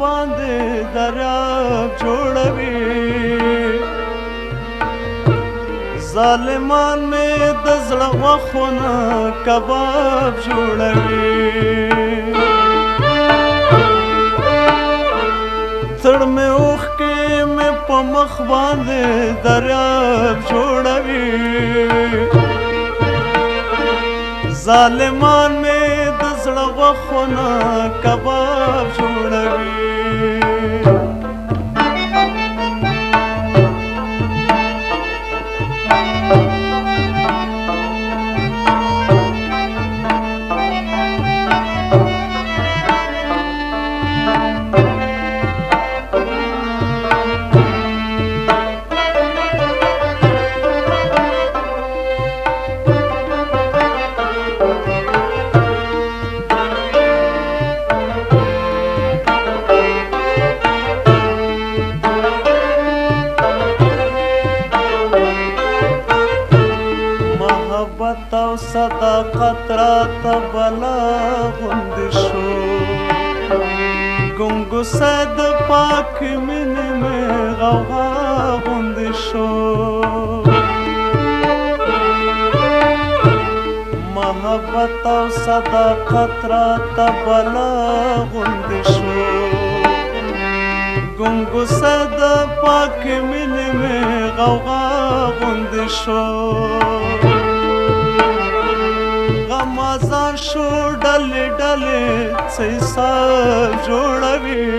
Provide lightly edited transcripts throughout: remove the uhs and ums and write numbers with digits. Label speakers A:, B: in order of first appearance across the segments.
A: باندې دریاب جوړوي ظالمان مې د زړه غوښونه کباب جوړوي تړ مې اوښکې مې په مخ باندې دریاب جوړوي ظالمان مې د زړه غوښونه کباب جوړوي محبت او صداقت راته بلا غوندې شو ګونګوسه د پاک مینې مې غوغا غوندې شو محبت او صداقت راته بلا غوندې شو ګونګوسه د پاک مینې مې غوغا غوندې شو غمازان شو ډلې ډلې څه حساب جوړوي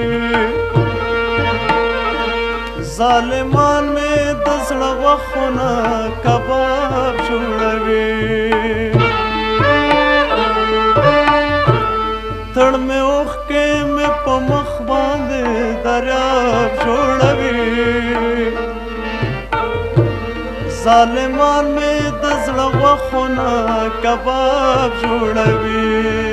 A: ظالمان مې د زړه غوښونه کباب جوړوي تړ مې اوښکې مې په مخ باندې دریاب جوړوي ظالمان مې د زړه غوښونه کباب جوړوي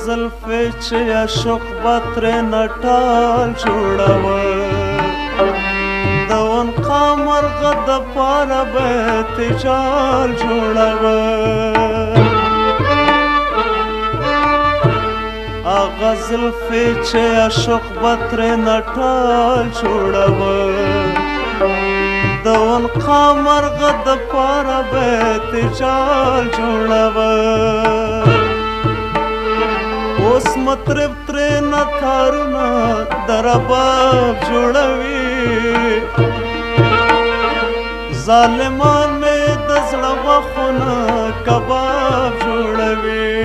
A: زلفې چې عشق به ترېنه ټال جوړوه د ونقا مرغه دپاره به تجال جوړوه هغه زلفې چې عشق به ترېنه ټال جوړوه د ونقا مرغه دپاره به تجال جوړوه اوس مطرب ترېنه تارونه د رباب جوړوي ظالمان مې د زړه غوښونه کباب جوړوي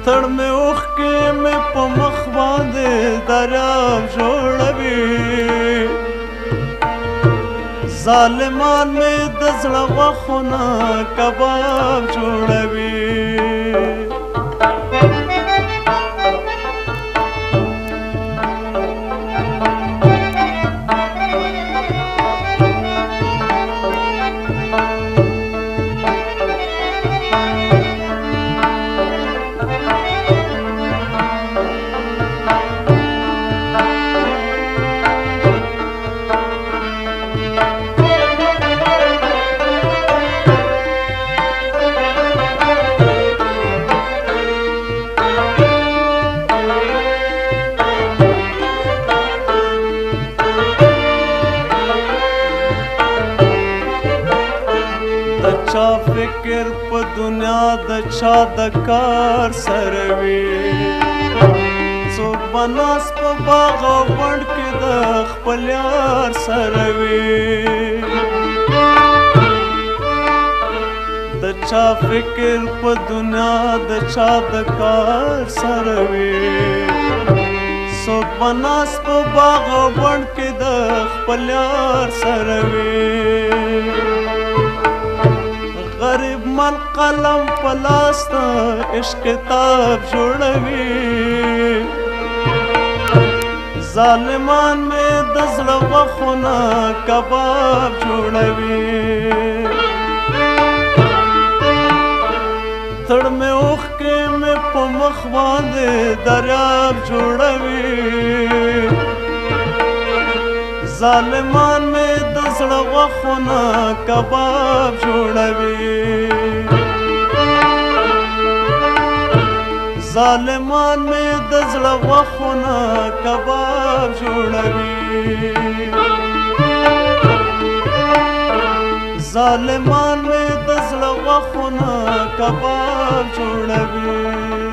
A: تړ مې اوښکې مې په مخ باندې دریاب جوړوي ظالمان مې د زړه غوښونه کباب جوړوي چا فکر په دنیا د چا د کار سره وي څوک به ناست په باغ او بڼ کې د خپل یار سره وي د چا فکر په دنیا د چا د کار سره وي څوک به ناست په باغ او بڼ کې د خپل یار سره وي غریب من قلم په لاس ته عشق کتاب جوړوي ظالمان مې د زړه غوښونه کباب جوړوي تړ مې اوښکې مې په مخ باندې دریاب جوړوي ظالمان مې د زړه غوښونه کباب جوړوي ظالمان مې د زړه غوښونه کباب جوړوي ظالمان مې د زړه غوښونه کباب جوړوي